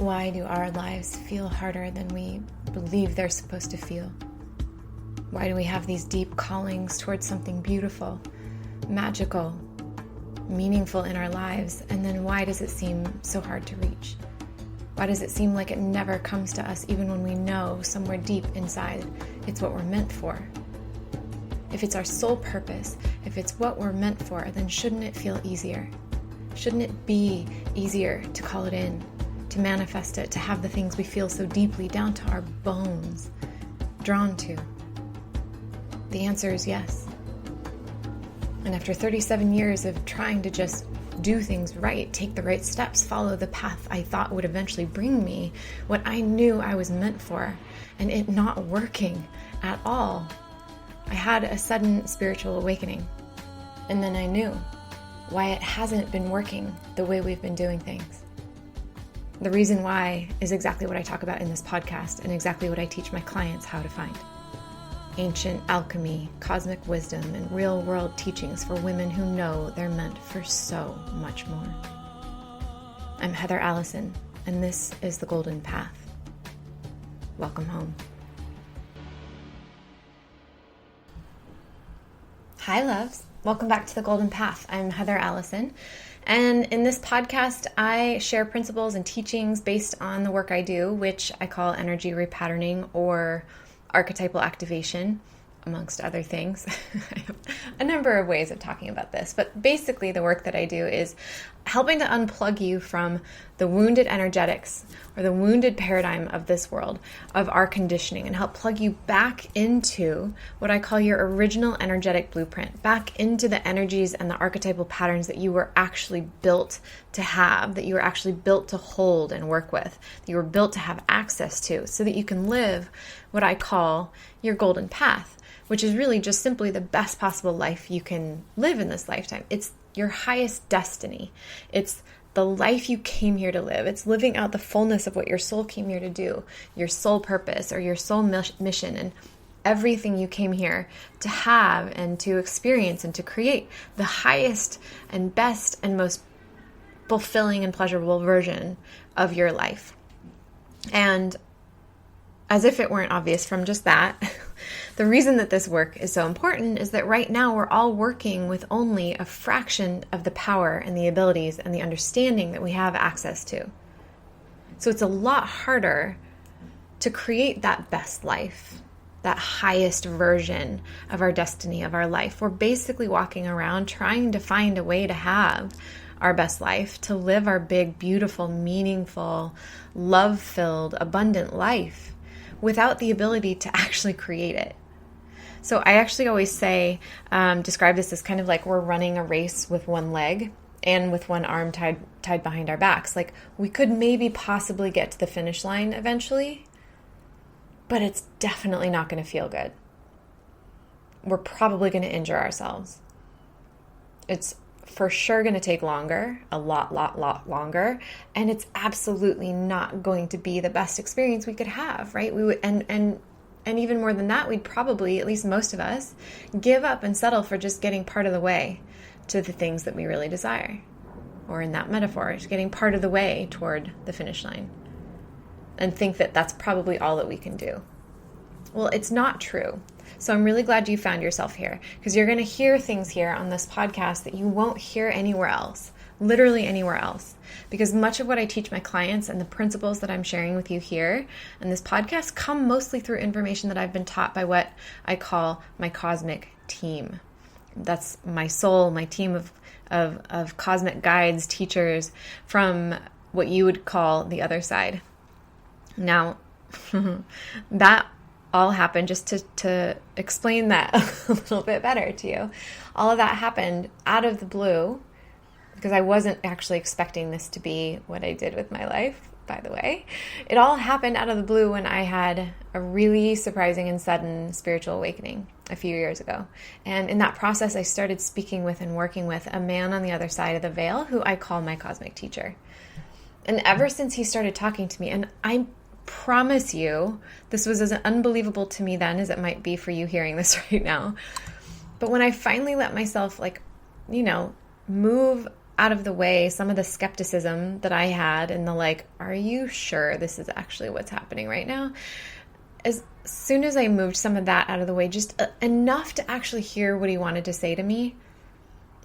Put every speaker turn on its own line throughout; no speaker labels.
Why do our lives feel harder than we believe they're supposed to feel? Why do we have these deep callings towards something beautiful, magical, meaningful in our lives, and then why does it seem so hard to reach? Why does it seem like it never comes to us even when we know somewhere deep inside it's what we're meant for? If it's our sole purpose, if it's what we're meant for, then shouldn't it feel easier? Shouldn't it be easier to call it in, to manifest it, to have the things we feel so deeply down to our bones drawn to? The answer is yes. And after 37 years of trying to just do things right, take the right steps, follow the path I thought would eventually bring me what I knew I was meant for, and it not working at all, I had a sudden spiritual awakening. And then I knew why it hasn't been working the way we've been doing things. The reason why is exactly what I talk about in this podcast and exactly what I teach my clients how to find. Ancient alchemy, cosmic wisdom, and real-world teachings for women who know they're meant for so much more. I'm Heather Allison, and this is The Golden Path. Welcome home. Hi, loves. Welcome back to The Golden Path. I'm Heather Allison, and in this podcast, I share principles and teachings based on the work I do, which I call energy repatterning or archetypal activation, amongst other things. I have a number of ways of talking about this, but basically the work that I do is helping to unplug you from the wounded energetics or the wounded paradigm of this world, of our conditioning, and help plug you back into what I call your original energetic blueprint, back into the energies and the archetypal patterns that you were actually built to have, that you were actually built to hold and work with, that you were built to have access to, so that you can live what I call your golden path, which is really just simply the best possible life you can live in this lifetime. It's your highest destiny. It's the life you came here to live. It's living out the fullness of what your soul came here to do, your soul purpose or your soul mission, and everything you came here to have and to experience and to create the highest and best and most fulfilling and pleasurable version of your life. And as if it weren't obvious from just that, the reason that this work is so important is that right now we're all working with only a fraction of the power and the abilities and the understanding that we have access to. So it's a lot harder to create that best life, that highest version of our destiny, of our life. We're basically walking around trying to find a way to have our best life, to live our big, beautiful, meaningful, love-filled, abundant life, without the ability to actually create it. So I actually always say, describe this as kind of like we're running a race with one leg and with one arm tied behind our backs. Like we could maybe possibly get to the finish line eventually, but it's definitely not going to feel good. We're probably going to injure ourselves. It's for sure going to take longer, a lot longer, and it's absolutely not going to be the best experience we could have, right? We would, and even more than that, we'd probably, at least most of us, give up and settle for just getting part of the way to the things that we really desire, or in that metaphor, just getting part of the way toward the finish line, and think that that's probably all that we can do. Well, it's not true. So I'm really glad you found yourself here, because you're going to hear things here on this podcast that you won't hear anywhere else, literally anywhere else. Because much of what I teach my clients and the principles that I'm sharing with you here in this podcast come mostly through information that I've been taught by what I call my cosmic team. That's my soul, my team of cosmic guides, teachers from what you would call the other side. Now, that all happened, just to explain that a little bit better to you. All of that happened out of the blue, because I wasn't actually expecting this to be what I did with my life, by the way. It all happened out of the blue when I had a really surprising and sudden spiritual awakening a few years ago. And in that process, I started speaking with and working with a man on the other side of the veil who I call my cosmic teacher. And ever since he started talking to me, and I promise you, this was as unbelievable to me then as it might be for you hearing this right now. But when I finally let myself, move out of the way some of the skepticism that I had and the like, are you sure this is actually what's happening right now? As soon as I moved some of that out of the way, just enough to actually hear what he wanted to say to me,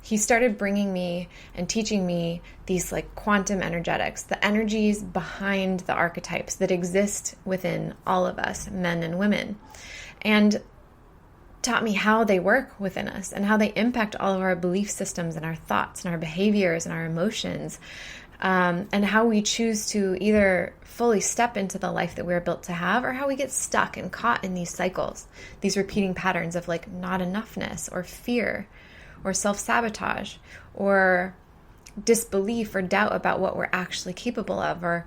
he started bringing me and teaching me these like quantum energetics, the energies behind the archetypes that exist within all of us, men and women, and taught me how they work within us and how they impact all of our belief systems and our thoughts and our behaviors and our emotions, and how we choose to either fully step into the life that we're built to have, or how we get stuck and caught in these cycles, these repeating patterns of like not enoughness or fear or self-sabotage or disbelief or doubt about what we're actually capable of, or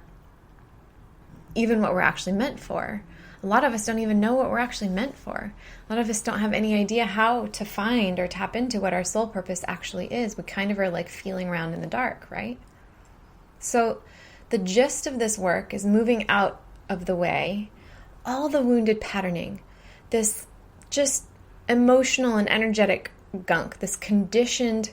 even what we're actually meant for. A lot of us don't even know what we're actually meant for. A lot of us don't have any idea how to find or tap into what our soul purpose actually is. We kind of are like feeling around in the dark, right? So the gist of this work is moving out of the way all the wounded patterning, this just emotional and energetic gunk, this conditioned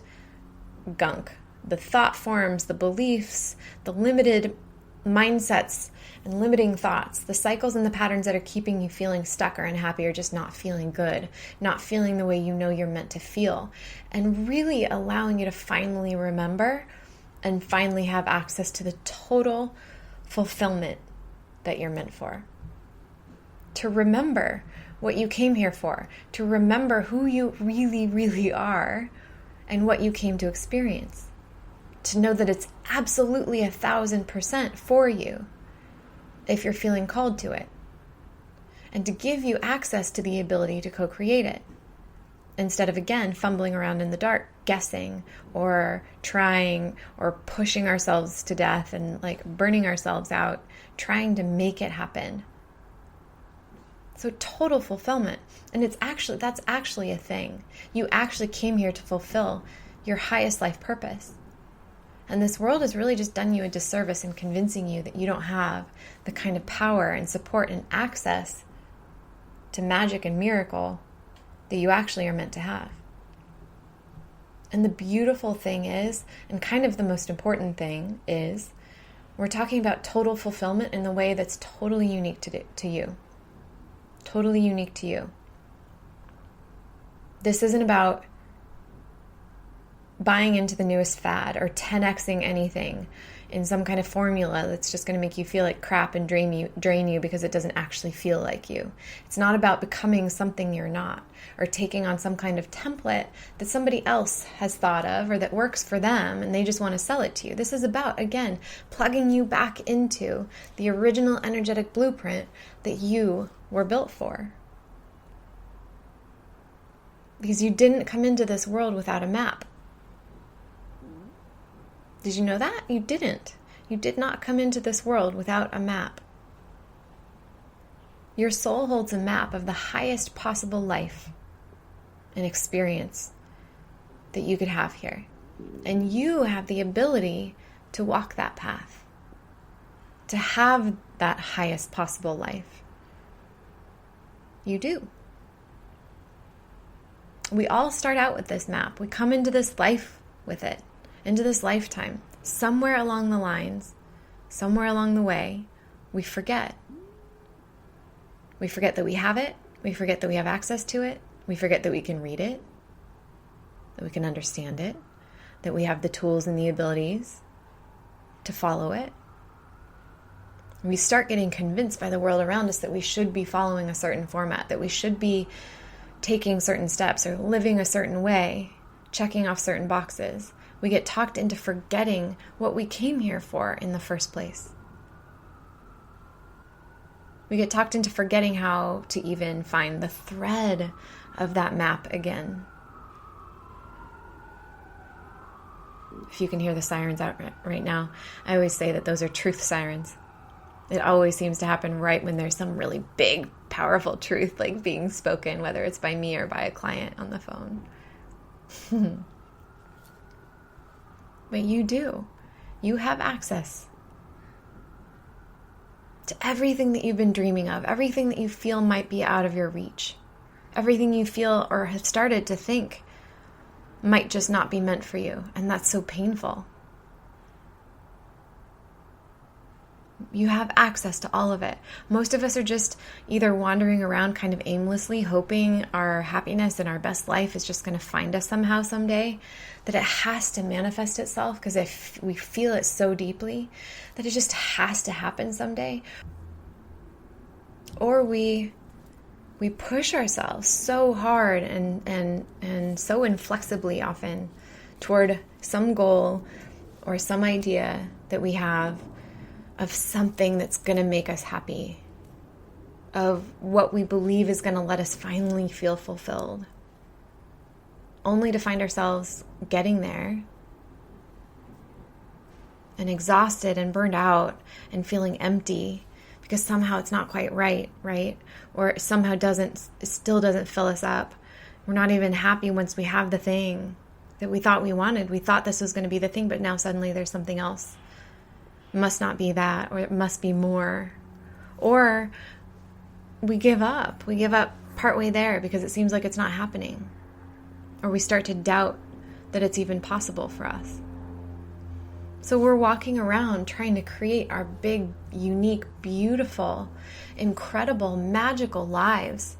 gunk, the thought forms, the beliefs, the limited mindsets and limiting thoughts, the cycles and the patterns that are keeping you feeling stuck or unhappy or just not feeling good, not feeling the way you know you're meant to feel, and really allowing you to finally remember and finally have access to the total fulfillment that you're meant for. To remember what you came here for, to remember who you really, really are and what you came to experience. To know that it's absolutely 1,000% for you if you're feeling called to it. And to give you access to the ability to co-create it. Instead of, again, fumbling around in the dark, guessing or trying or pushing ourselves to death and like burning ourselves out, trying to make it happen. So total fulfillment. And that's actually a thing. You actually came here to fulfill your highest life purpose. And this world has really just done you a disservice in convincing you that you don't have the kind of power and support and access to magic and miracle that you actually are meant to have. And the beautiful thing is, and kind of the most important thing is, we're talking about total fulfillment in the way that's totally unique to you. Totally unique to you. This isn't about buying into the newest fad or 10xing anything in some kind of formula that's just going to make you feel like crap and drain you because it doesn't actually feel like you. It's not about becoming something you're not or taking on some kind of template that somebody else has thought of or that works for them and they just want to sell it to you. This is about, again, plugging you back into the original energetic blueprint that you were built for. Because you didn't come into this world without a map. Did you know that? You didn't. You did not come into this world without a map. Your soul holds a map of the highest possible life and experience that you could have here. And you have the ability to walk that path, to have that highest possible life. You do. We all start out with this map. We come into this life with it. Into this lifetime, somewhere along the lines, somewhere along the way, we forget. We forget that we have it. We forget that we have access to it. We forget that we can read it, that we can understand it, that we have the tools and the abilities to follow it. We start getting convinced by the world around us that we should be following a certain format, that we should be taking certain steps or living a certain way, checking off certain boxes. We get talked into forgetting what we came here for in the first place. We get talked into forgetting how to even find the thread of that map again. If you can hear the sirens out right now, I always say that those are truth sirens. It always seems to happen right when there's some really big, powerful truth like being spoken, whether it's by me or by a client on the phone. But you do. You have access to everything that you've been dreaming of, everything that you feel might be out of your reach, everything you feel or have started to think might just not be meant for you. And that's so painful. You have access to all of it. Most of us are just either wandering around kind of aimlessly, hoping our happiness and our best life is just going to find us somehow someday, that it has to manifest itself because we feel it so deeply that it just has to happen someday. Or we push ourselves so hard and so inflexibly often toward some goal or some idea that we have of something that's going to make us happy, of what we believe is going to let us finally feel fulfilled, only to find ourselves getting there and exhausted and burned out and feeling empty because somehow it's not quite right? Or somehow still doesn't fill us up. We're not even happy once we have the thing that we thought we wanted. We thought this was going to be the thing, but now suddenly there's something else. It must not be that, or it must be more. Or we give up. We give up partway there because it seems like it's not happening. Or we start to doubt that it's even possible for us. So we're walking around trying to create our big, unique, beautiful, incredible, magical lives.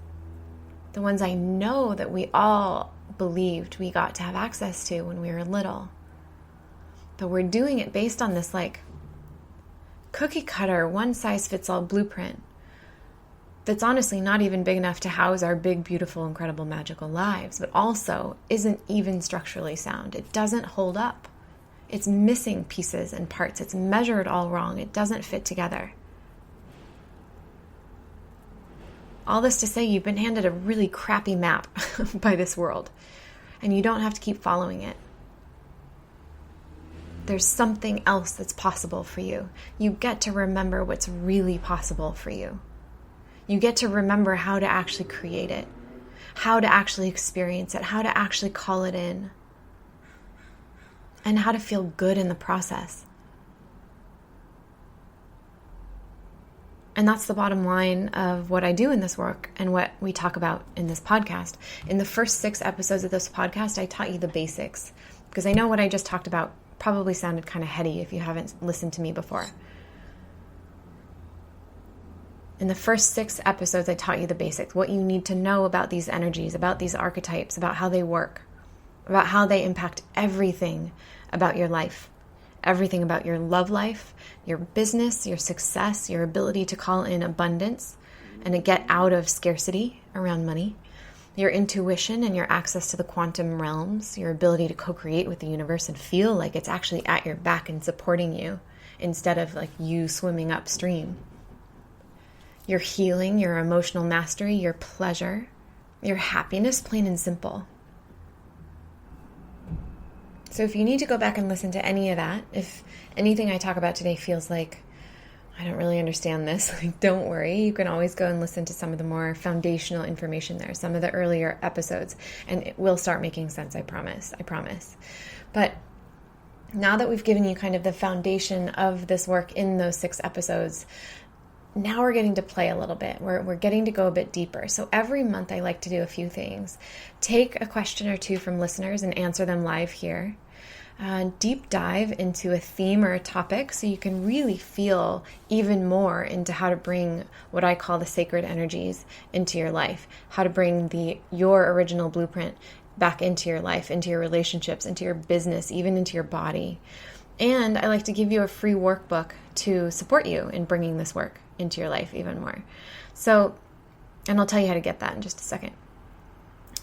The ones I know that we all believed we got to have access to when we were little. But we're doing it based on this cookie cutter, one-size-fits-all blueprint that's honestly not even big enough to house our big, beautiful, incredible, magical lives, but also isn't even structurally sound. It doesn't hold up. It's missing pieces and parts. It's measured all wrong. It doesn't fit together. All this to say, you've been handed a really crappy map by this world, and you don't have to keep following it. There's something else that's possible for you. You get to remember what's really possible for you. You get to remember how to actually create it, how to actually experience it, how to actually call it in, and how to feel good in the process. And that's the bottom line of what I do in this work and what we talk about in this podcast. In the first 6 episodes of this podcast, I taught you the basics, because I know what I just talked about probably sounded kind of heady if you haven't listened to me before. In the first 6 episodes, I taught you the basics, what you need to know about these energies, about these archetypes, about how they work, about how they impact everything about your life, everything about your love life, your business, your success, your ability to call in abundance and to get out of scarcity around money, your intuition and your access to the quantum realms, your ability to co-create with the universe and feel like it's actually at your back and supporting you instead of like you swimming upstream. Your healing, your emotional mastery, your pleasure, your happiness, plain and simple. So if you need to go back and listen to any of that, if anything I talk about today feels like I don't really understand this, don't worry. You can always go and listen to some of the more foundational information there, some of the earlier episodes, and it will start making sense, I promise. But now that we've given you kind of the foundation of this work in those 6 episodes, now we're getting to play a little bit. We're getting to go a bit deeper. So every month I like to do a few things. Take a question or two from listeners and answer them live here. Deep dive into a theme or a topic so you can really feel even more into how to bring what I call the sacred energies into your life, how to bring your original blueprint back into your life, into your relationships, into your business, even into your body. And I like to give you a free workbook to support you in bringing this work into your life even more. So, and I'll tell you how to get that in just a second.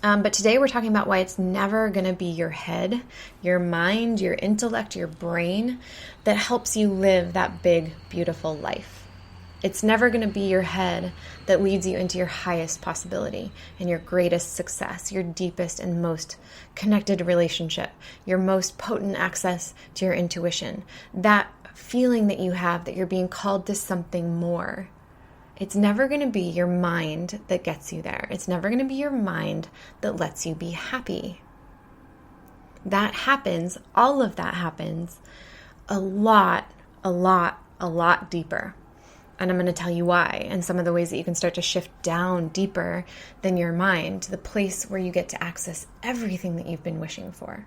But today we're talking about why it's never going to be your head, your mind, your intellect, your brain that helps you live that big, beautiful life. It's never going to be your head that leads you into your highest possibility and your greatest success, your deepest and most connected relationship, your most potent access to your intuition, that feeling that you have that you're being called to something more. It's never going to be your mind that gets you there. It's never going to be your mind that lets you be happy. That happens, all of that happens a lot deeper. And I'm going to tell you why, and some of the ways that you can start to shift down deeper than your mind to the place where you get to access everything that you've been wishing for.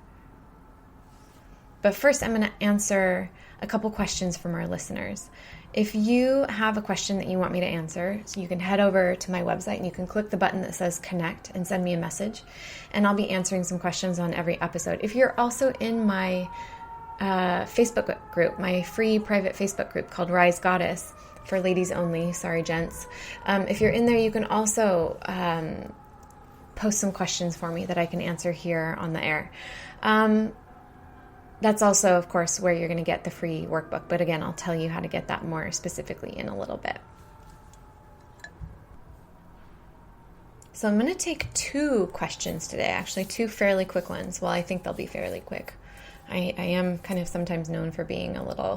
But first, I'm going to answer a couple questions from our listeners. If you have a question that you want me to answer, so you can head over to my website and you can click the button that says connect and send me a message, and I'll be answering some questions on every episode. If you're also in my Facebook group, my free private Facebook group called Rise Goddess, for ladies only, sorry gents. If you're in there, you can also post some questions for me that I can answer here on the air. That's also, of course, where you're going to get the free workbook. But again, I'll tell you how to get that more specifically in a little bit. So I'm going to take 2 questions today, actually 2 fairly quick ones. Well, I think they'll be fairly quick. I am kind of sometimes known for being a little,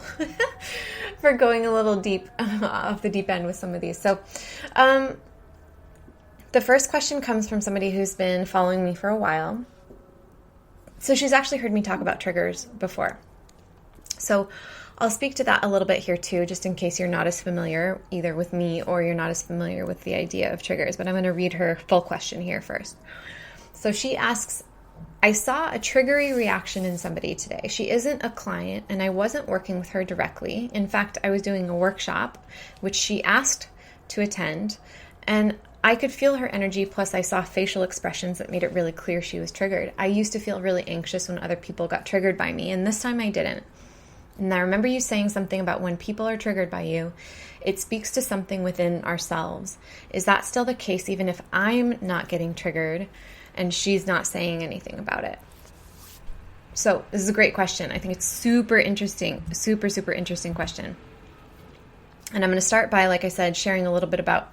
for going a little deep off the deep end with some of these. So the first question comes from somebody who's been following me for a while. So she's actually heard me talk about triggers before. So I'll speak to that a little bit here too, just in case you're not as familiar either with me or you're not as familiar with the idea of triggers. But I'm going to read her full question here first. So she asks, I saw a triggery reaction in somebody today. She isn't a client and I wasn't working with her directly. In fact, I was doing a workshop, which she asked to attend, and I could feel her energy, plus I saw facial expressions that made it really clear she was triggered. I used to feel really anxious when other people got triggered by me, and this time I didn't. And I remember you saying something about when people are triggered by you, it speaks to something within ourselves. Is that still the case even if I'm not getting triggered and she's not saying anything about it? So this is a great question. I think it's super interesting, super interesting question. And I'm going to start by, like I said, sharing a little bit about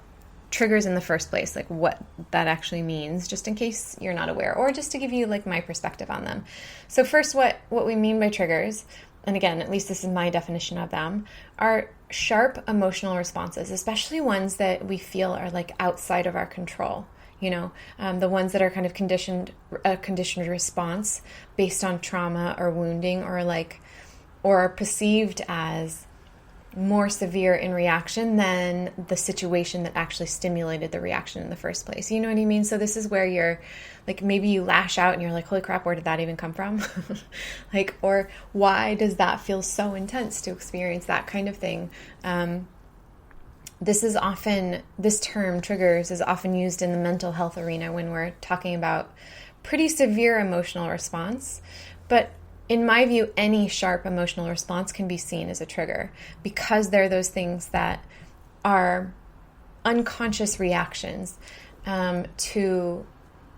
triggers in the first place, like what that actually means, just in case you're not aware, or just to give you like my perspective on them. So first, what we mean by triggers, and again, at least this is my definition of them, are sharp emotional responses, especially ones that we feel are like outside of our control. You know, the ones that are kind of conditioned response based on trauma or wounding, or are perceived as more severe in reaction than the situation that actually stimulated the reaction in the first place. You know what I mean? So this is where you're like, maybe you lash out and you're like, holy crap, where did that even come from? Or why does that feel so intense to experience that kind of thing? This term triggers is often used in the mental health arena when we're talking about pretty severe emotional response. But in my view, any sharp emotional response can be seen as a trigger, because they're those things that are unconscious reactions to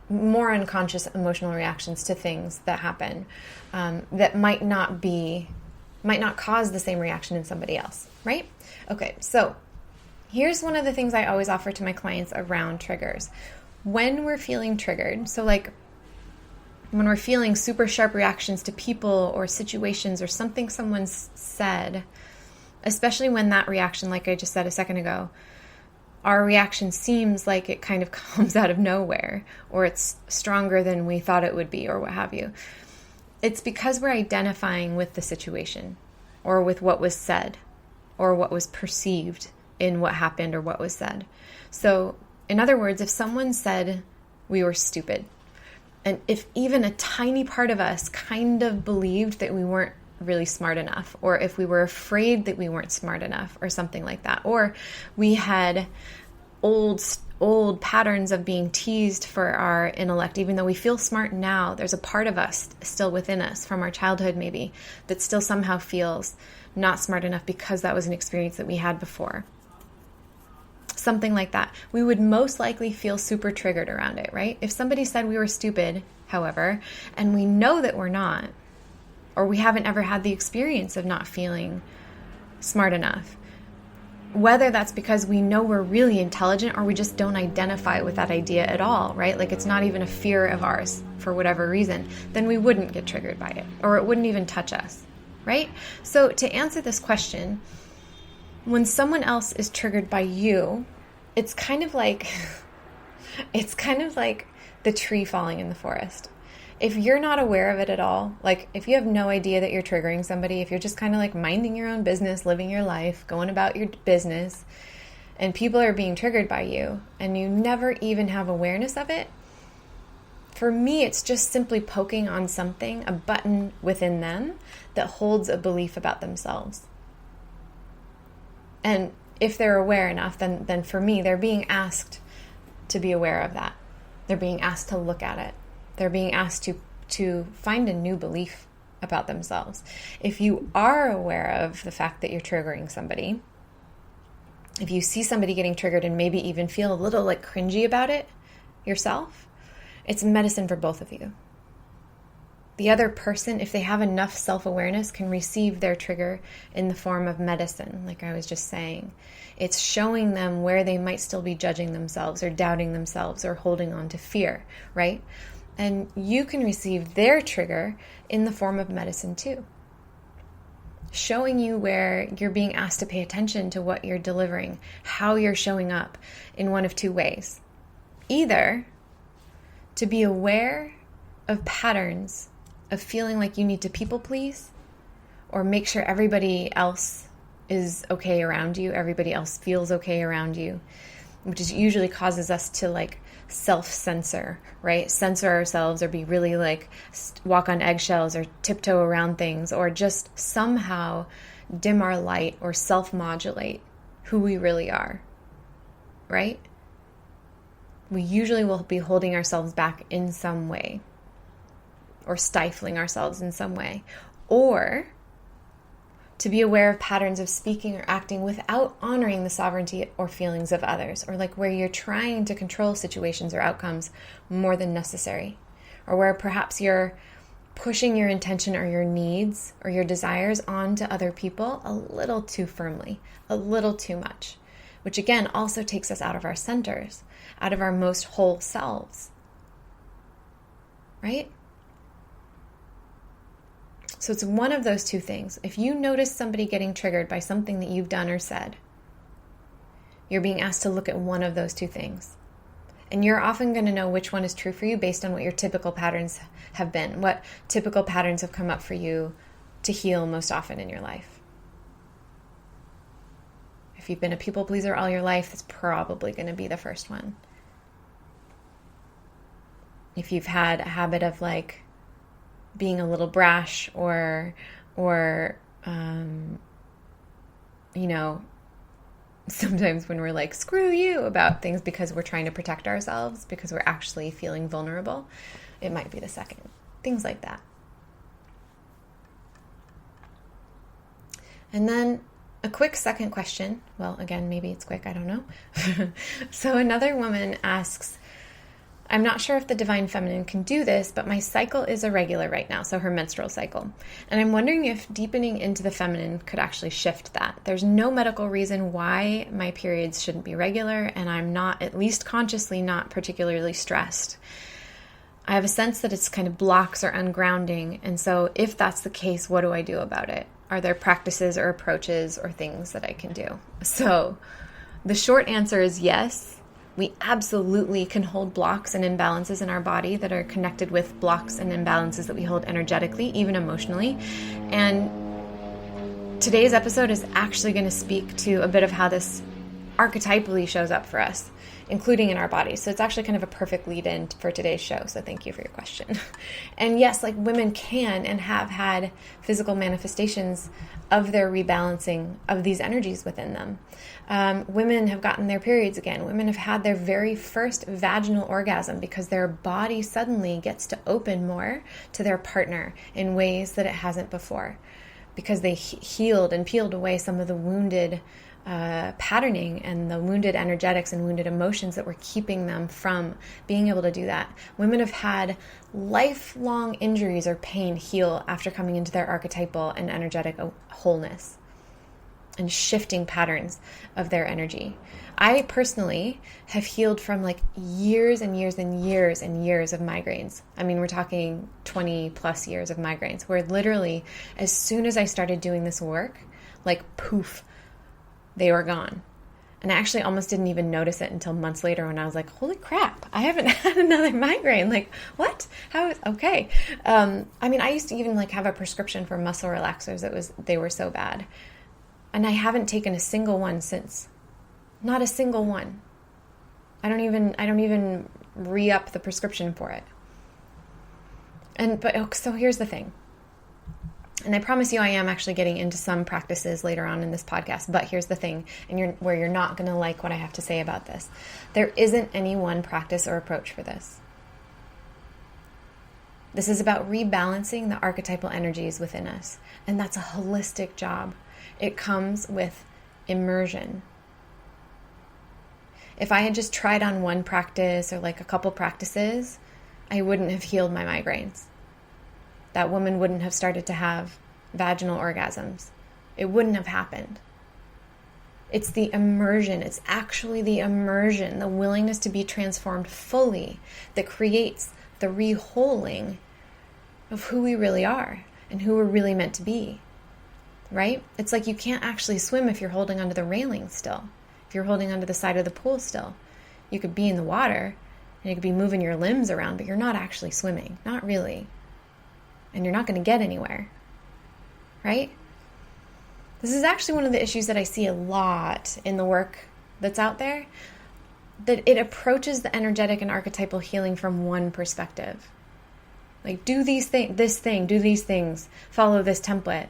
more unconscious emotional reactions to things that happen that might not cause the same reaction in somebody else, right? Okay, so here's one of the things I always offer to my clients around triggers. When we're feeling triggered, so like when we're feeling super sharp reactions to people or situations or something someone's said, especially when that reaction, like I just said a second ago, our reaction seems like it kind of comes out of nowhere, or it's stronger than we thought it would be, or what have you. It's because we're identifying with the situation, or with what was said, or what was perceived in what happened or what was said. So, in other words, if someone said we were stupid, and if even a tiny part of us kind of believed that we weren't really smart enough, or if we were afraid that we weren't smart enough, or something like that, or we had old patterns of being teased for our intellect, even though we feel smart now, there's a part of us still within us from our childhood maybe that still somehow feels not smart enough because that was an experience that we had before. Something like that. We would most likely feel super triggered around it, right? If somebody said we were stupid, however, and we know that we're not, or we haven't ever had the experience of not feeling smart enough, whether that's because we know we're really intelligent or we just don't identify with that idea at all, right? Like it's not even a fear of ours for whatever reason, then we wouldn't get triggered by it, or it wouldn't even touch us, right? So to answer this question, when someone else is triggered by you, it's kind of like the tree falling in the forest. If you're not aware of it at all, like if you have no idea that you're triggering somebody, if you're just kind of like minding your own business, living your life, going about your business, and people are being triggered by you, and you never even have awareness of it, for me, it's just simply poking on something, a button within them that holds a belief about themselves. And if they're aware enough, then for me, they're being asked to be aware of that. They're being asked to look at it. They're being asked to find a new belief about themselves. If you are aware of the fact that you're triggering somebody, if you see somebody getting triggered and maybe even feel a little like cringy about it yourself, it's medicine for both of you. The other person, if they have enough self-awareness, can receive their trigger in the form of medicine, like I was just saying. It's showing them where they might still be judging themselves or doubting themselves or holding on to fear, right? And you can receive their trigger in the form of medicine too. Showing you where you're being asked to pay attention to what you're delivering, how you're showing up in one of two ways. Either to be aware of patterns of feeling like you need to people please or make sure everybody else is okay around you, everybody else feels okay around you, which is usually causes us to like self-censor, right? Censor ourselves or be really like walk on eggshells or tiptoe around things or just somehow dim our light or self-modulate who we really are, right? We usually will be holding ourselves back in some way or stifling ourselves in some way, or to be aware of patterns of speaking or acting without honoring the sovereignty or feelings of others, or like where you're trying to control situations or outcomes more than necessary, or where perhaps you're pushing your intention or your needs or your desires onto other people a little too firmly, a little too much, which again also takes us out of our centers, out of our most whole selves, right? So it's one of those two things. If you notice somebody getting triggered by something that you've done or said, you're being asked to look at one of those two things. And you're often going to know which one is true for you based on what your typical patterns have been, what typical patterns have come up for you to heal most often in your life. If you've been a people pleaser all your life, that's probably going to be the first one. If you've had a habit of like being a little brash or you know, sometimes when we're like, screw you about things because we're trying to protect ourselves, because we're actually feeling vulnerable, it might be the second. Things like that. And then a quick second question. Well, again, maybe it's quick. I don't know. So another woman asks, I'm not sure if the divine feminine can do this, but my cycle is irregular right now, so her menstrual cycle. And I'm wondering if deepening into the feminine could actually shift that. There's no medical reason why my periods shouldn't be regular, and I'm not, at least consciously, not particularly stressed. I have a sense that it's kind of blocks or ungrounding, and so if that's the case, what do I do about it? Are there practices or approaches or things that I can do? So the short answer is yes. We absolutely can hold blocks and imbalances in our body that are connected with blocks and imbalances that we hold energetically, even emotionally. And today's episode is actually going to speak to a bit of how this archetypally shows up for us, including in our bodies. So it's actually kind of a perfect lead-in for today's show. So thank you for your question. And yes, like women can and have had physical manifestations of their rebalancing of these energies within them. Women have gotten their periods again. Women have had their very first vaginal orgasm because their body suddenly gets to open more to their partner in ways that it hasn't before, because they healed and peeled away some of the wounded patterning and the wounded energetics and wounded emotions that were keeping them from being able to do that. Women have had lifelong injuries or pain heal after coming into their archetypal and energetic wholeness and shifting patterns of their energy. I personally have healed from like years and years and years and years of migraines. I mean, we're talking 20 plus years of migraines, where literally as soon as I started doing this work, like poof, they were gone. And I actually almost didn't even notice it until months later when I was like, holy crap, I haven't had another migraine. Like, what? How is, okay. I used to even like have a prescription for muscle relaxers. They were so bad. And I haven't taken a single one since. Not a single one. I don't even re-up the prescription for it. So here's the thing. And I promise you I am actually getting into some practices later on in this podcast, but here's the thing, where you're not going to like what I have to say about this. There isn't any one practice or approach for this. This is about rebalancing the archetypal energies within us, and that's a holistic job. It comes with immersion. If I had just tried on one practice or like a couple practices, I wouldn't have healed my migraines. That woman wouldn't have started to have vaginal orgasms. It wouldn't have happened. It's the immersion. It's actually the immersion, the willingness to be transformed fully that creates the reholing of who we really are and who we're really meant to be, right? It's like you can't actually swim if you're holding onto the railing still. If you're holding onto the side of the pool still. You could be in the water and you could be moving your limbs around, but you're not actually swimming. Not really. And you're not going to get anywhere, right? This is actually one of the issues that I see a lot in the work that's out there, that it approaches the energetic and archetypal healing from one perspective. Like, do these things, do these things, follow this template,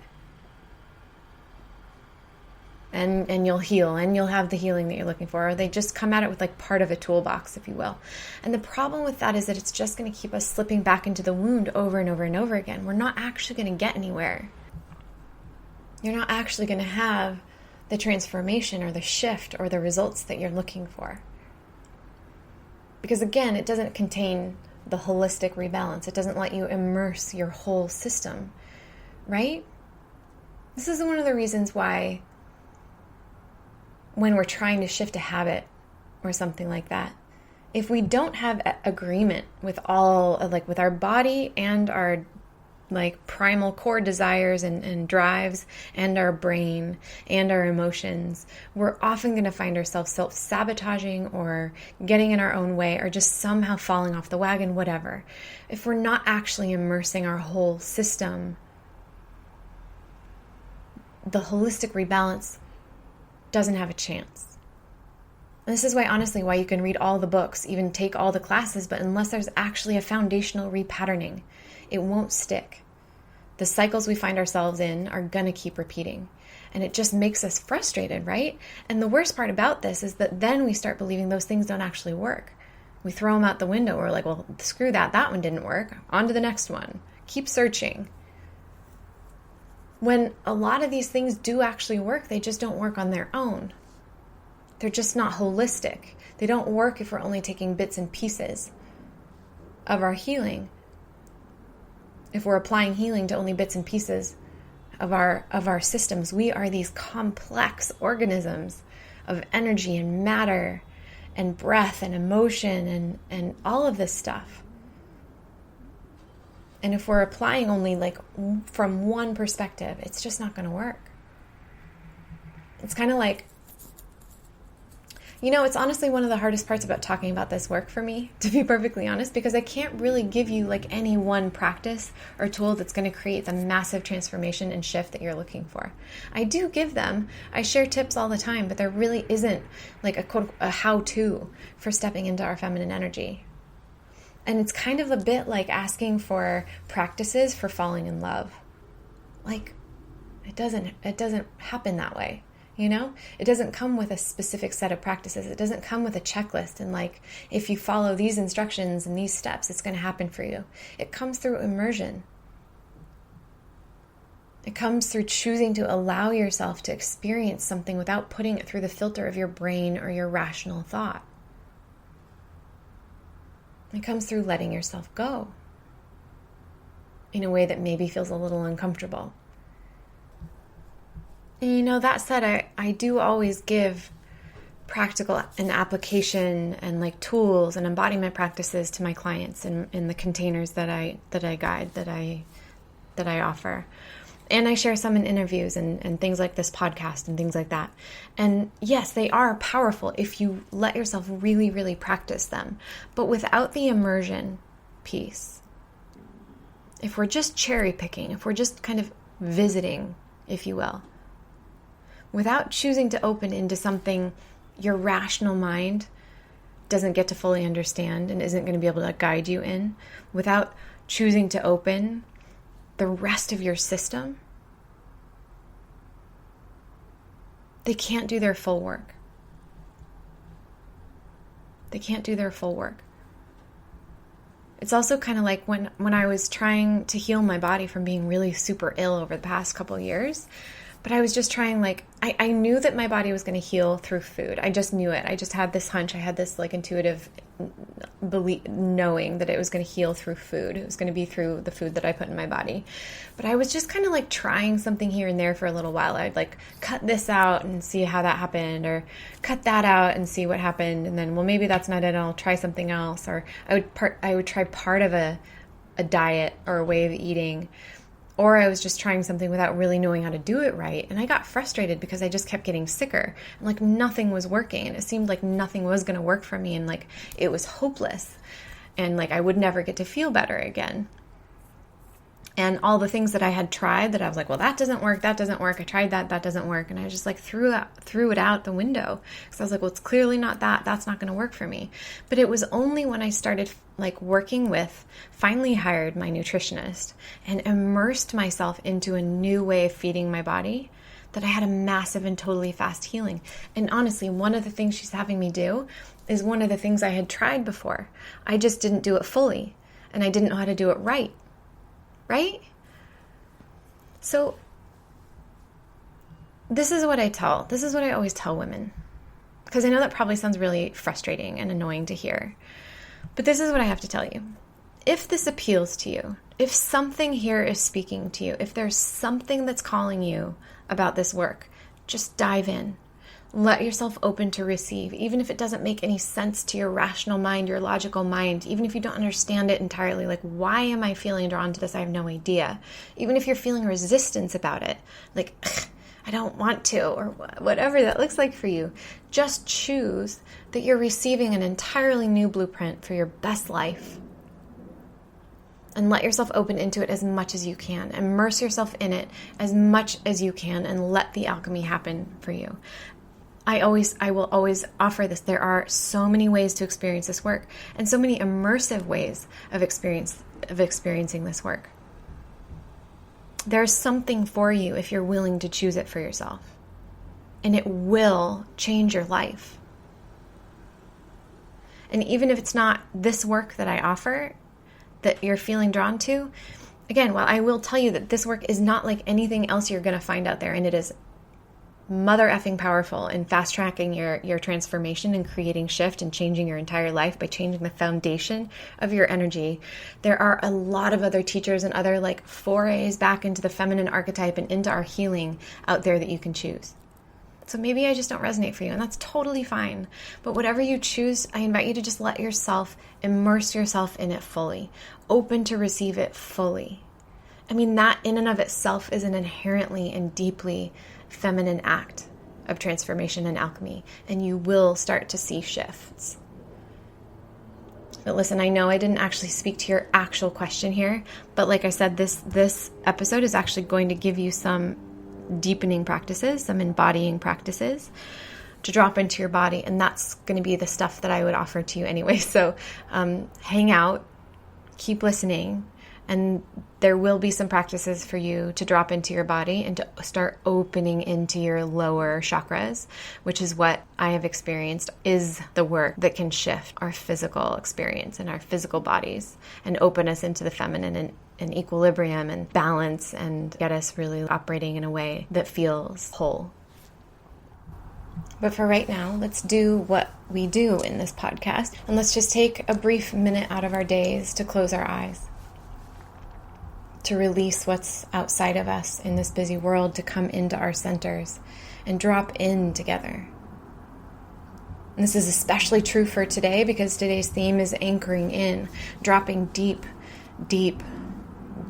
and you'll heal, and you'll have the healing that you're looking for. Or they just come at it with like part of a toolbox, if you will. And the problem with that is that it's just going to keep us slipping back into the wound over and over and over again. We're not actually going to get anywhere. You're not actually going to have the transformation or the shift or the results that you're looking for. Because again, it doesn't contain the holistic rebalance. It doesn't let you immerse your whole system, right? This is one of the reasons why when we're trying to shift a habit or something like that, if we don't have agreement with with our body and our like primal core desires and drives and our brain and our emotions, we're often going to find ourselves self-sabotaging or getting in our own way or just somehow falling off the wagon, whatever. If we're not actually immersing our whole system, the holistic rebalance doesn't have a chance. And this is why, honestly, why you can read all the books, even take all the classes, but unless there's actually a foundational repatterning, it won't stick. The cycles we find ourselves in are going to keep repeating. And it just makes us frustrated, right? And the worst part about this is that then we start believing those things don't actually work. We throw them out the window. We're like, well, screw that. That one didn't work. On to the next one. Keep searching. When a lot of these things do actually work, they just don't work on their own. They're just not holistic. They don't work if we're only taking bits and pieces of our healing. If we're applying healing to only bits and pieces of our systems, we are these complex organisms of energy and matter and breath and emotion and all of this stuff. And if we're applying only like from one perspective, it's just not going to work. It's kind of like, it's honestly one of the hardest parts about talking about this work for me, to be perfectly honest, because I can't really give you like any one practice or tool that's going to create the massive transformation and shift that you're looking for. I do give them. I share tips all the time, but there really isn't like a how-to for stepping into our feminine energy. And it's kind of a bit like asking for practices for falling in love. Like, it doesn't happen that way, It doesn't come with a specific set of practices. It doesn't come with a checklist and like, if you follow these instructions and these steps, it's going to happen for you. It comes through immersion. It comes through choosing to allow yourself to experience something without putting it through the filter of your brain or your rational thought. It comes through letting yourself go in a way that maybe feels a little uncomfortable. And that said, I do always give practical and application and like tools and embodiment practices to my clients in the containers that I guide, that I offer. And I share some in interviews and things like this podcast and things like that. And yes, they are powerful if you let yourself really, really practice them. But without the immersion piece, if we're just cherry picking, if we're just kind of visiting, if you will, without choosing to open into something your rational mind doesn't get to fully understand and isn't going to be able to guide you in, without choosing to open the rest of your system, they can't do their full work. They can't do their full work. It's also kind of like when I was trying to heal my body from being really super ill over the past couple of years, but I was just trying, like, I knew that my body was going to heal through food. I just knew it. I just had this hunch. I had this like intuitive belief, knowing that it was going to heal through food. It was going to be through the food that I put in my body. But I was just kind of like trying something here and there for a little while. I'd like cut this out and see how that happened, or cut that out and see what happened. And then, well, maybe that's not it. I'll try something else. Or I would try part of a diet or a way of eating. Or I was just trying something without really knowing how to do it right. And I got frustrated because I just kept getting sicker. And like nothing was working. And it seemed like nothing was going to work for me. And like it was hopeless. And like I would never get to feel better again. And all the things that I had tried that I was like, well, that doesn't work. That doesn't work. I tried that. That doesn't work. And I just like threw it out the window. Because I was like, well, it's clearly not that. That's not going to work for me. But it was only when I started like working with, finally hired my nutritionist and immersed myself into a new way of feeding my body, that I had a massive and totally fast healing. And honestly, one of the things she's having me do is one of the things I had tried before. I just didn't do it fully. And I didn't know how to do it right. Right? So this is what I always tell women, because I know that probably sounds really frustrating and annoying to hear, but this is what I have to tell you. If this appeals to you, if something here is speaking to you, if there's something that's calling you about this work, just dive in. Let yourself open to receive, even if it doesn't make any sense to your rational mind, your logical mind, even if you don't understand it entirely, like, why am I feeling drawn to this? I have no idea. Even if you're feeling resistance about it, like, I don't want to, or whatever that looks like for you, just choose that you're receiving an entirely new blueprint for your best life. And let yourself open into it as much as you can. Immerse yourself in it as much as you can and let the alchemy happen for you. I will always offer this. There are so many ways to experience this work, and so many immersive ways of experiencing this work. There's something for you if you're willing to choose it for yourself, and it will change your life. And even if it's not this work that I offer that you're feeling drawn to, again, while I will tell you that this work is not like anything else you're going to find out there, and it is mother effing powerful in fast tracking your transformation and creating shift and changing your entire life by changing the foundation of your energy. There are a lot of other teachers and other like forays back into the feminine archetype and into our healing out there that you can choose. So maybe I just don't resonate for you, and that's totally fine. But whatever you choose, I invite you to just let yourself immerse yourself in it fully, open to receive it fully. I mean, that in and of itself is an inherently and deeply feminine act of transformation and alchemy, and you will start to see shifts. But listen, I know I didn't actually speak to your actual question here, but like I said, this episode is actually going to give you some deepening practices, some embodying practices to drop into your body, and that's going to be the stuff that I would offer to you anyway. So hang out, keep listening, and there will be some practices for you to drop into your body and to start opening into your lower chakras, which is what I have experienced is the work that can shift our physical experience and our physical bodies and open us into the feminine and equilibrium and balance and get us really operating in a way that feels whole. But for right now, let's do what we do in this podcast, and let's just take a brief minute out of our days to close our eyes, to release what's outside of us in this busy world, to come into our centers and drop in together. And this is especially true for today because today's theme is anchoring in, dropping deep, deep,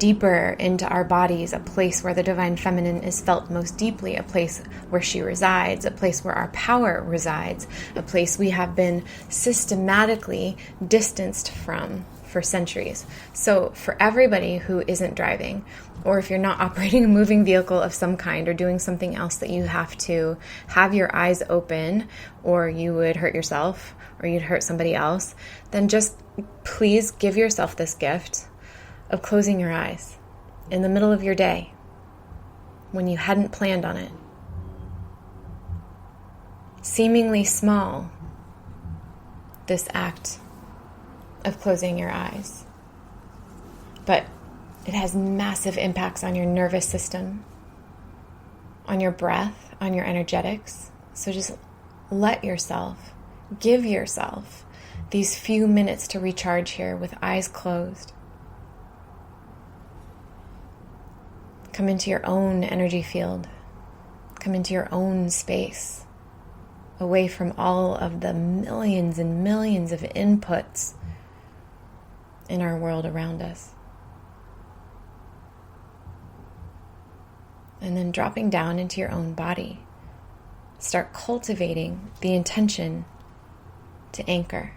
deeper into our bodies, a place where the divine feminine is felt most deeply, a place where she resides, a place where our power resides, a place we have been systematically distanced from for centuries. So for everybody who isn't driving, or if you're not operating a moving vehicle of some kind or doing something else that you have to have your eyes open, or you would hurt yourself or you'd hurt somebody else, then just please give yourself this gift of closing your eyes in the middle of your day when you hadn't planned on it. Seemingly small, this act of closing your eyes, but it has massive impacts on your nervous system, on your breath, on your energetics. So just give yourself these few minutes to recharge here with eyes closed. Come into your own energy field. Come into your own space, away from all of the millions and millions of inputs in our world around us. And then dropping down into your own body, start cultivating the intention to anchor.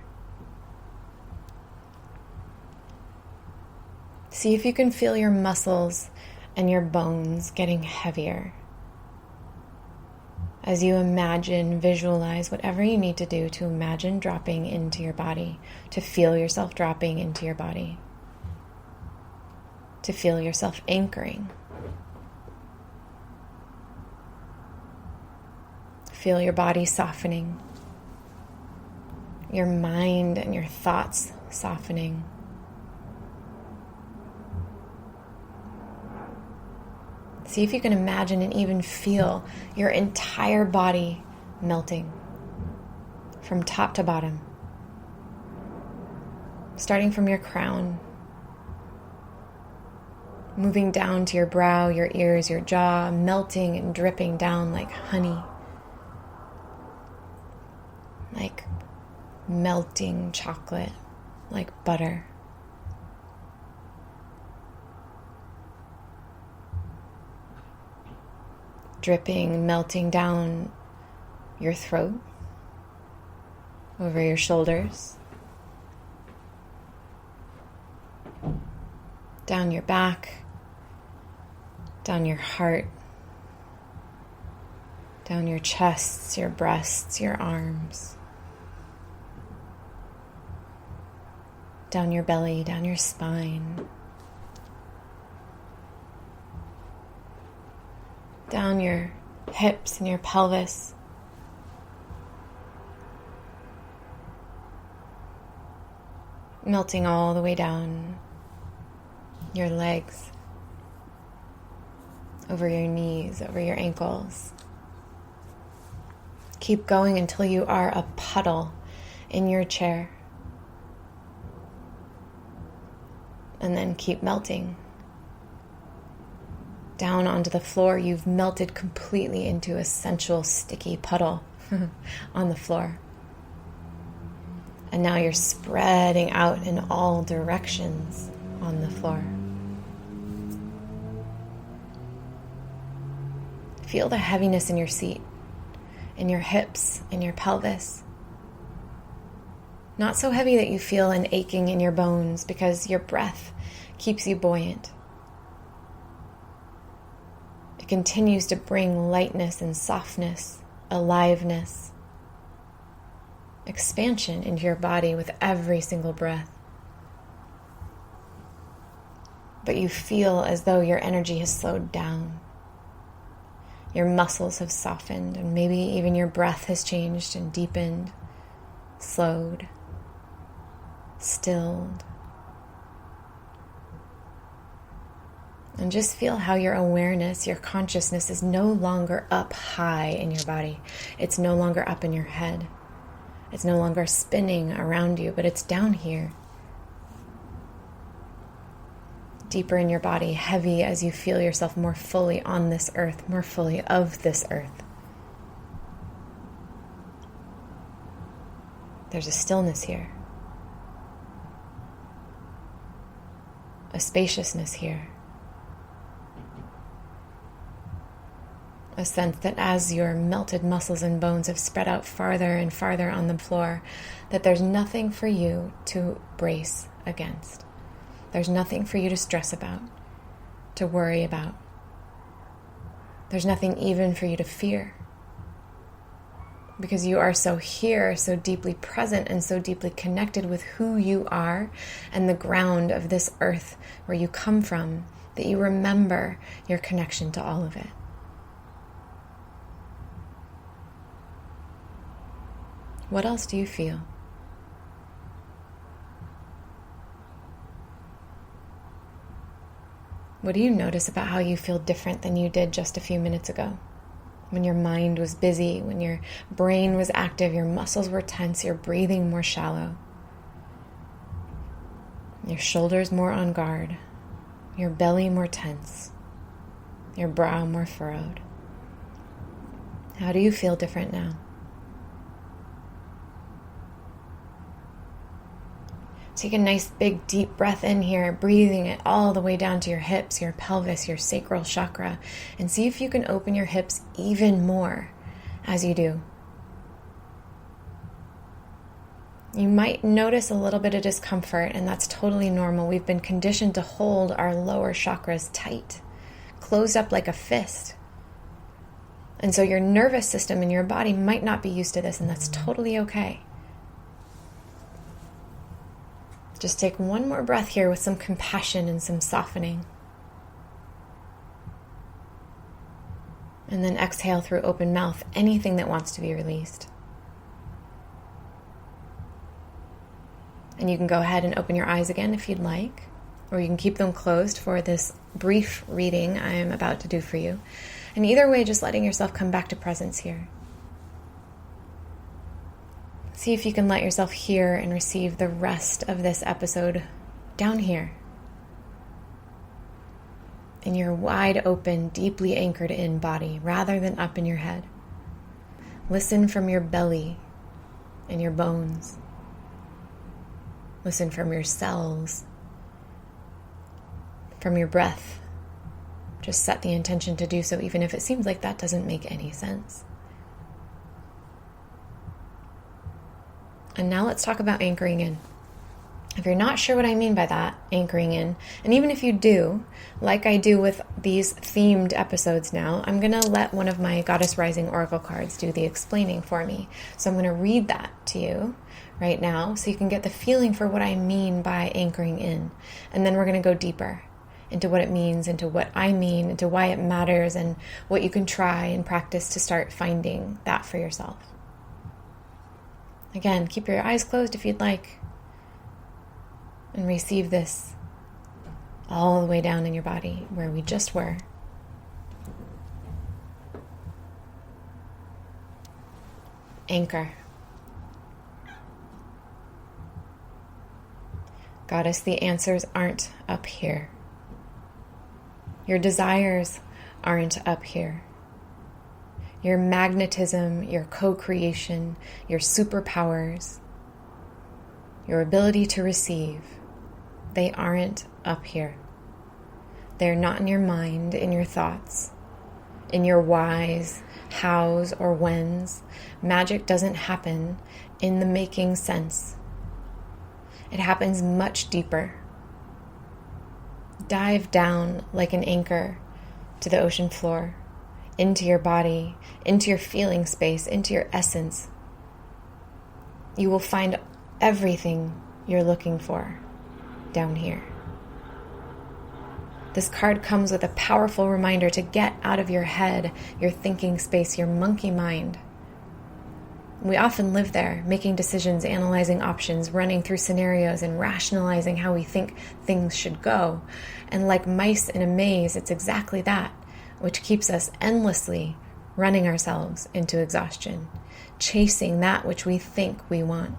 See if you can feel your muscles and your bones getting heavier as you visualize whatever you need to do to imagine dropping into your body, to feel yourself dropping into your body, to feel yourself anchoring. Feel your body softening, your mind and your thoughts softening. See if you can imagine and even feel your entire body melting from top to bottom, starting from your crown, moving down to your brow, your ears, your jaw, melting and dripping down like honey, like melting chocolate, like butter. Dripping, melting down your throat, over your shoulders, down your back, down your heart, down your chests, your breasts, your arms, down your belly, down your spine, down your hips and your pelvis, melting all the way down your legs, over your knees, over your ankles. Keep going until you are a puddle in your chair, and then keep melting down onto the floor. You've melted completely into a sensual, sticky puddle on the floor. And now you're spreading out in all directions on the floor. Feel the heaviness in your seat, in your hips, in your pelvis. Not so heavy that you feel an aching in your bones, because your breath keeps you buoyant. It continues to bring lightness and softness, aliveness, expansion into your body with every single breath. But you feel as though your energy has slowed down. Your muscles have softened, and maybe even your breath has changed and deepened, slowed, stilled. And just feel how your awareness, your consciousness is no longer up high in your body. It's no longer up in your head. It's no longer spinning around you, but it's down here. Deeper in your body, heavy as you feel yourself more fully on this earth, more fully of this earth. There's a stillness here. a spaciousness here. A sense that as your melted muscles and bones have spread out farther and farther on the floor, that there's nothing for you to brace against. There's nothing for you to stress about, to worry about. There's nothing even for you to fear. Because you are so here, so deeply present, and so deeply connected with who you are and the ground of this earth where you come from, that you remember your connection to all of it. What else do you feel? What do you notice about how you feel different than you did just a few minutes ago? When your mind was busy, when your brain was active, your muscles were tense, your breathing more shallow, your shoulders more on guard, your belly more tense, your brow more furrowed. How do you feel different now? Take a nice big deep breath in here, breathing it all the way down to your hips, your pelvis, your sacral chakra, and see if you can open your hips even more as you do. You might notice a little bit of discomfort, and that's totally normal. We've been conditioned to hold our lower chakras tight, closed up like a fist. And so your nervous system and your body might not be used to this, and that's totally okay. Just take one more breath here with some compassion and some softening. And then exhale through open mouth anything that wants to be released. And you can go ahead and open your eyes again if you'd like, or you can keep them closed for this brief reading I am about to do for you. And either way, just letting yourself come back to presence here. See if you can let yourself hear and receive the rest of this episode down here, in your wide open, deeply anchored in body, rather than up in your head. Listen from your belly and your bones. Listen from your cells, from your breath. Just set the intention to do so, even if it seems like that doesn't make any sense. And now let's talk about anchoring in. If you're not sure what I mean by that, anchoring in, and even if you do, like I do with these themed episodes now, I'm going to let one of my Goddess Rising Oracle cards do the explaining for me. So I'm going to read that to you right now so you can get the feeling for what I mean by anchoring in. And then we're going to go deeper into what it means, into what I mean, into why it matters, and what you can try and practice to start finding that for yourself. Again, keep your eyes closed if you'd like, and receive this all the way down in your body where we just were. Anchor. Goddess, the answers aren't up here. Your desires aren't up here. Your magnetism, your co-creation, your superpowers, your ability to receive, they aren't up here. They're not in your mind, in your thoughts, in your whys, hows, or whens. Magic doesn't happen in the making sense. It happens much deeper. Dive down like an anchor to the ocean floor, into your body, into your feeling space, into your essence. You will find everything you're looking for down here. This card comes with a powerful reminder to get out of your head, your thinking space, your monkey mind. We often live there, making decisions, analyzing options, running through scenarios, and rationalizing how we think things should go. And like mice in a maze, it's exactly that, which keeps us endlessly running ourselves into exhaustion, chasing that which we think we want,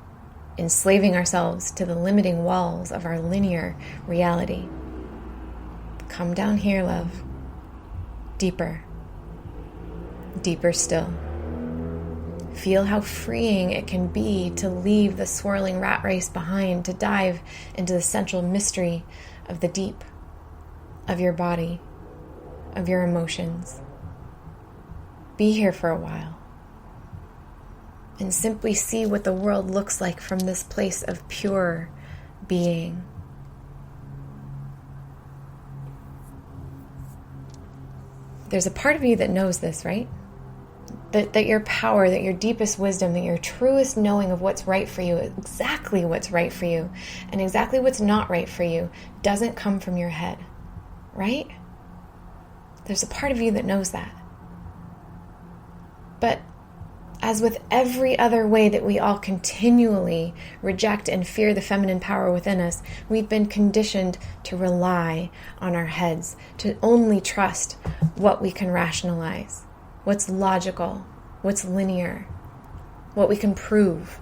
enslaving ourselves to the limiting walls of our linear reality. Come down here, love. Deeper. Deeper still. Feel how freeing it can be to leave the swirling rat race behind, to dive into the central mystery of the deep, of your body, of your emotions. Be here for a while and simply see what the world looks like from this place of pure being. There's a part of you that knows this, right? That your power, that your deepest wisdom, that your truest knowing of what's right for you, exactly what's right for you, and exactly what's not right for you, doesn't come from your head, right? There's a part of you that knows that. But as with every other way that we all continually reject and fear the feminine power within us, we've been conditioned to rely on our heads, to only trust what we can rationalize, what's logical, what's linear, what we can prove,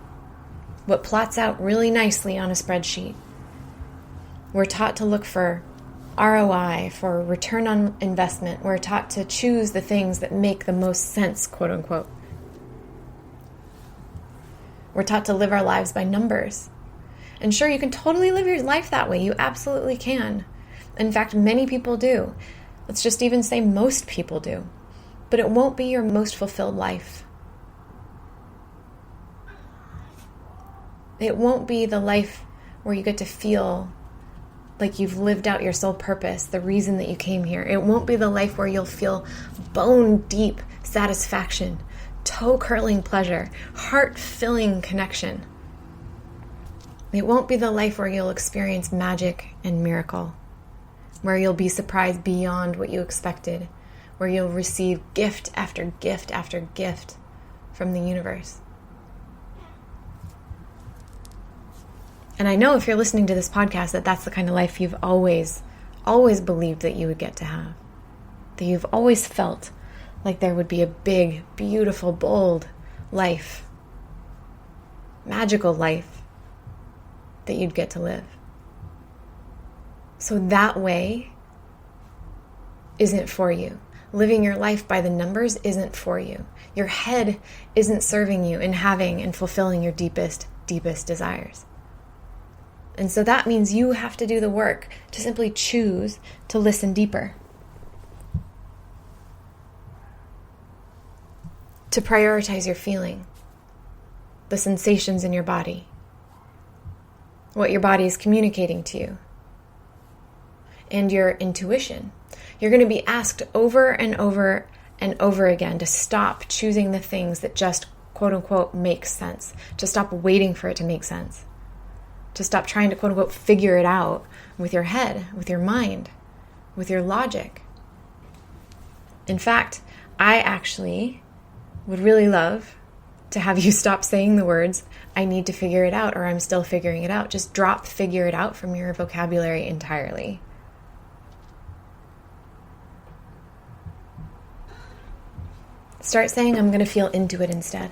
what plots out really nicely on a spreadsheet. We're taught to look for ROI, for return on investment. We're taught to choose the things that make the most sense, quote unquote. We're taught to live our lives by numbers. And sure, you can totally live your life that way. You absolutely can. In fact, many people do. Let's just even say most people do. But it won't be your most fulfilled life. It won't be the life where you get to feel like you've lived out your soul purpose, the reason that you came here. It won't be the life where you'll feel bone-deep satisfaction, toe-curling pleasure, heart-filling connection. It won't be the life where you'll experience magic and miracle, where you'll be surprised beyond what you expected, where you'll receive gift after gift after gift from the universe. And I know if you're listening to this podcast that that's the kind of life you've always believed that you would get to have. That you've always felt like there would be a big, beautiful, bold life, magical life that you'd get to live. So that way isn't for you. Living your life by the numbers isn't for you. Your head isn't serving you in having and fulfilling your deepest desires. And so that means you have to do the work to simply choose to listen deeper. To prioritize your feeling, the sensations in your body, what your body is communicating to you, and your intuition. You're going to be asked over and over and over again to stop choosing the things that just, quote unquote, make sense, to stop waiting for it to make sense, to stop trying to, quote unquote, figure it out with your head, with your mind, with your logic. In fact, I actually would really love to have you stop saying the words, I need to figure it out, or I'm still figuring it out. Just drop figure it out from your vocabulary entirely. Start saying, I'm going to feel into it instead.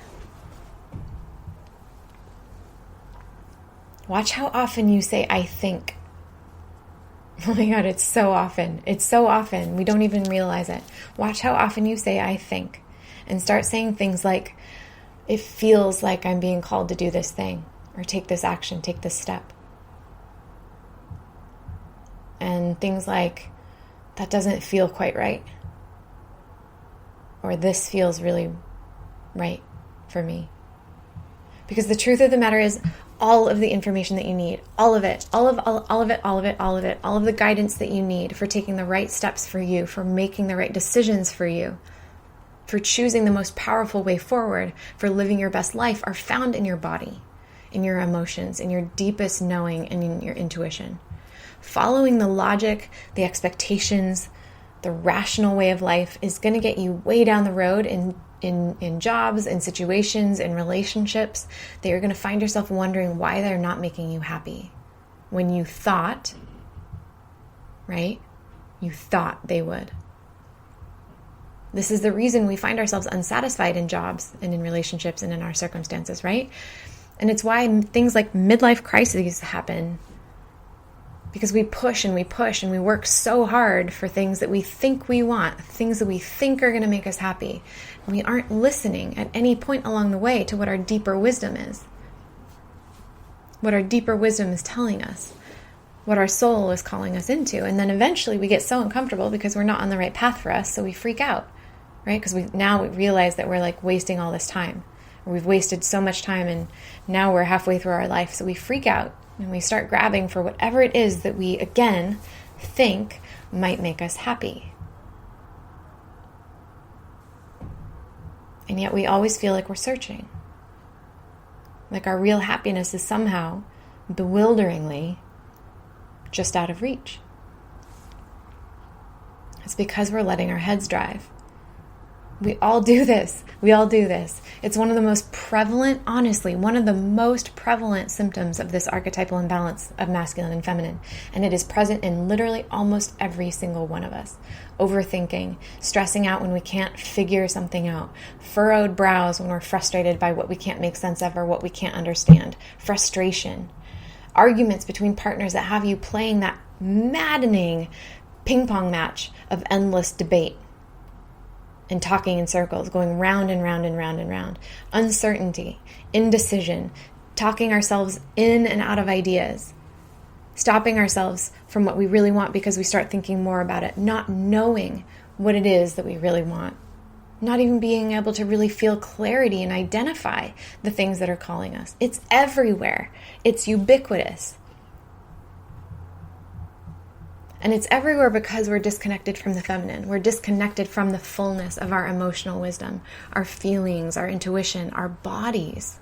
Watch how often you say, I think. Oh my God, it's so often. It's so often. We don't even realize it. Watch how often you say, I think. And start saying things like, it feels like I'm being called to do this thing, or take this action, take this step. And things like, that doesn't feel quite right. Or this feels really right for me. Because the truth of the matter is, all of the information that you need, all of it, all of the guidance that you need for taking the right steps for you, for making the right decisions for you, for choosing the most powerful way forward, for living your best life, are found in your body, in your emotions, in your deepest knowing, and in your intuition. Following the logic, the expectations, the rational way of life is going to get you way down the road in jobs, in situations, in relationships that you're going to find yourself wondering why they're not making you happy when you thought, right? You thought they would. This is the reason we find ourselves unsatisfied in jobs and in relationships and in our circumstances, right? And it's why things like midlife crises happen Because we push and we push and we work so hard for things that we think we want, things that we think are going to make us happy. And we aren't listening at any point along the way to what our deeper wisdom is. What our deeper wisdom is telling us. What our soul is calling us into. And then eventually we get so uncomfortable because we're not on the right path for us, so we freak out, right? Because we realize that we're like wasting all this time. Or we've wasted so much time and now we're halfway through our life, so we freak out. And we start grabbing for whatever it is that we, again, think might make us happy. And yet we always feel like we're searching. Like our real happiness is somehow, bewilderingly, just out of reach. It's because we're letting our heads drive. We all do this. We all do this. It's one of the most prevalent, honestly, one of the most prevalent symptoms of this archetypal imbalance of masculine and feminine. And it is present in literally almost every single one of us. Overthinking, stressing out when we can't figure something out, furrowed brows when we're frustrated by what we can't make sense of or what we can't understand, frustration, arguments between partners that have you playing that maddening ping pong match of endless debate. And talking in circles, going round and round and round and round. Uncertainty, indecision, talking ourselves in and out of ideas, stopping ourselves from what we really want because we start thinking more about it, not knowing what it is that we really want, not even being able to really feel clarity and identify the things that are calling us. It's everywhere. It's ubiquitous. And it's everywhere because we're disconnected from the feminine. We're disconnected from the fullness of our emotional wisdom, our feelings, our intuition, our bodies.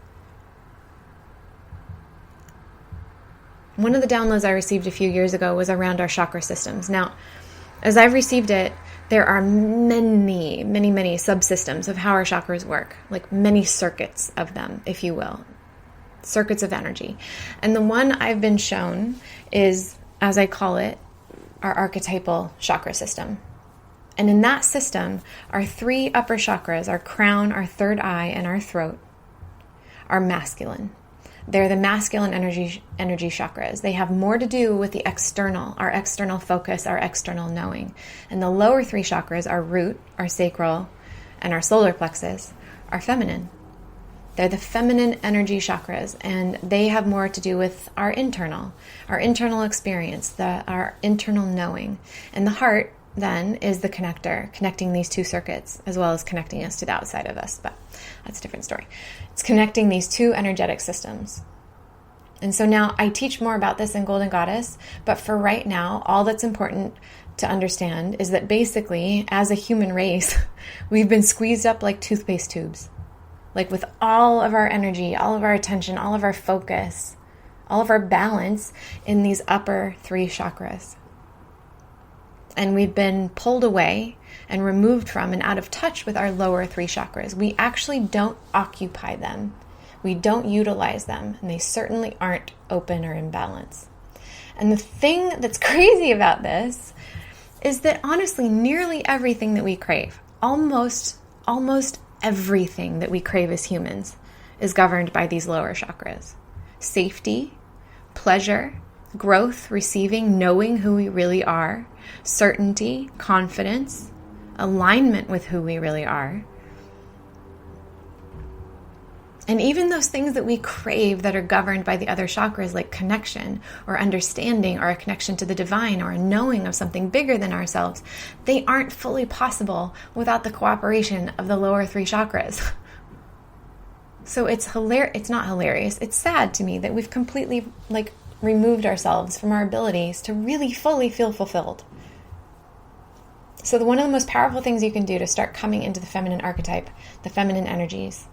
One of the downloads I received a few years ago was around our chakra systems. Now, as I've received it, there are many, many, many subsystems of how our chakras work, like many circuits of them, if you will, circuits of energy. And the one I've been shown is, as I call it, our archetypal chakra system. And in that system, our three upper chakras, our crown, our third eye, and our throat, are masculine. They're the masculine energy chakras. They have more to do with the external, our external focus, our external knowing. And the lower three chakras, our root, our sacral, and our solar plexus, are feminine. They're the feminine energy chakras, and they have more to do with our internal experience, our internal knowing. And the heart, then, is the connector, connecting these two circuits, as well as connecting us to the outside of us. But that's a different story. It's connecting these two energetic systems. And so now I teach more about this in Golden Goddess, but for right now, all that's important to understand is that basically, as a human race, we've been squeezed up like toothpaste tubes. Like with all of our energy, all of our attention, all of our focus, all of our balance in these upper three chakras. And we've been pulled away and removed from and out of touch with our lower three chakras. We actually don't occupy them. We don't utilize them. And they certainly aren't open or in balance. And the thing that's crazy about this is that honestly, nearly everything that we crave, almost everything that we crave as humans, is governed by these lower chakras. Safety, pleasure, growth, receiving, knowing who we really are, certainty, confidence, alignment with who we really are. And even those things that we crave that are governed by the other chakras, like connection or understanding or a connection to the divine or a knowing of something bigger than ourselves, they aren't fully possible without the cooperation of the lower three chakras. So it's not hilarious. It's sad to me that we've completely removed ourselves from our abilities to really fully feel fulfilled. So one of the most powerful things you can do to start coming into the feminine archetype, the feminine energies,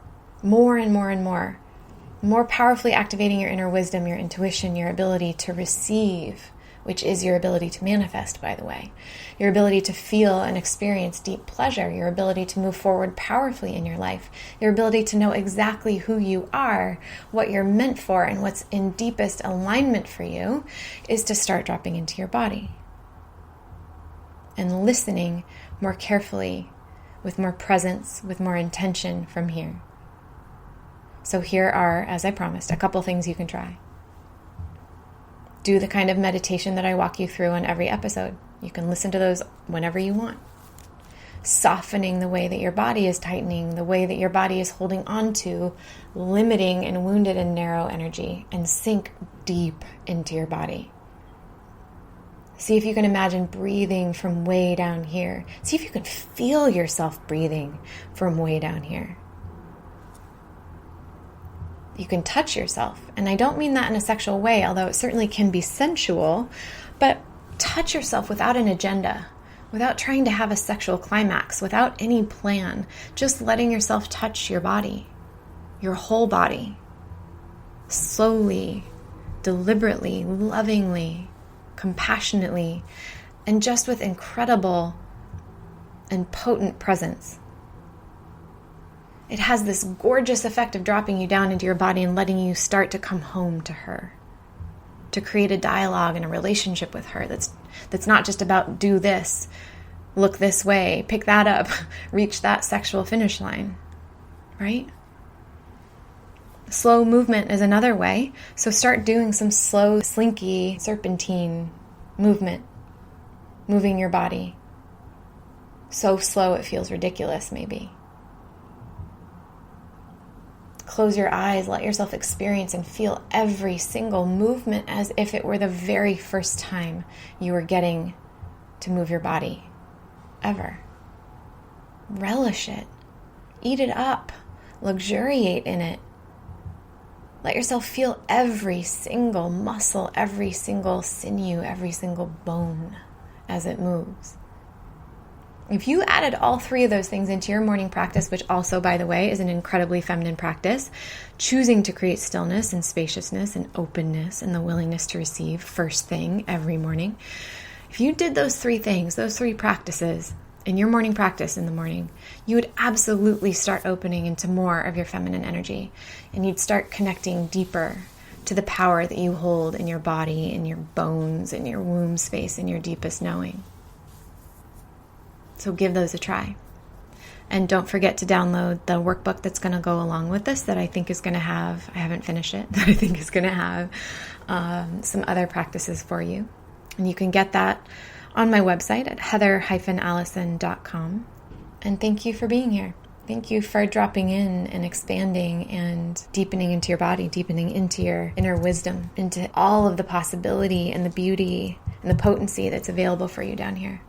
more and more and more powerfully activating your inner wisdom, your intuition, your ability to receive, which is your ability to manifest, by the way, your ability to feel and experience deep pleasure, your ability to move forward powerfully in your life, your ability to know exactly who you are, what you're meant for, and what's in deepest alignment for you, is to start dropping into your body and listening more carefully, with more presence, with more intention from here. So here are, as I promised, a couple things you can try. do the kind of meditation that I walk you through on every episode. You can listen to those whenever you want. Softening the way that your body is tightening, the way that your body is holding on to limiting and wounded and narrow energy, and sink deep into your body. See if you can imagine breathing from way down here. See if you can feel yourself breathing from way down here. You can touch yourself. And I don't mean that in a sexual way, although it certainly can be sensual, but touch yourself without an agenda, without trying to have a sexual climax, without any plan, just letting yourself touch your body, your whole body, slowly, deliberately, lovingly, compassionately, and just with incredible and potent presence. It has this gorgeous effect of dropping you down into your body and letting you start to come home to her, to create a dialogue and a relationship with her that's not just about do this, look this way, pick that up, reach that sexual finish line, right? Slow movement is another way. So start doing some slow, slinky, serpentine movement, moving your body. So slow it feels ridiculous, maybe. Close your eyes, let yourself experience and feel every single movement as if it were the very first time you were getting to move your body, ever. Relish it. Eat it up. Luxuriate in it. Let yourself feel every single muscle, every single sinew, every single bone as it moves. If you added all three of those things into your morning practice, which also, by the way, is an incredibly feminine practice, choosing to create stillness and spaciousness and openness and the willingness to receive first thing every morning, if you did those three things, those three practices in your morning practice in the morning, you would absolutely start opening into more of your feminine energy, and you'd start connecting deeper to the power that you hold in your body, in your bones, in your womb space, in your deepest knowing. So give those a try. And don't forget to download the workbook that's going to go along with this that I think is going to have, I haven't finished it, that I think is going to have some other practices for you. And you can get that on my website at heather-allison.com. And thank you for being here. Thank you for dropping in and expanding and deepening into your body, deepening into your inner wisdom, into all of the possibility and the beauty and the potency that's available for you down here.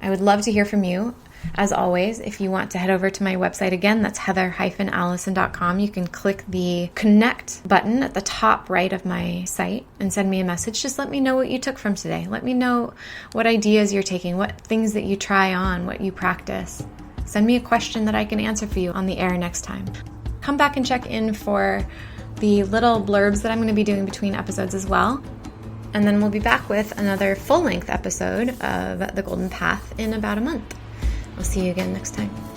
I would love to hear from you. As always, if you want to head over to my website again, that's heather-allison.com. You can click the connect button at the top right of my site and send me a message. Just let me know what you took from today. Let me know what ideas you're taking, what things that you try on, what you practice. Send me a question that I can answer for you on the air next time. Come back and check in for the little blurbs that I'm going to be doing between episodes as well. And then we'll be back with another full-length episode of The Golden Path in about a month. We'll see you again next time.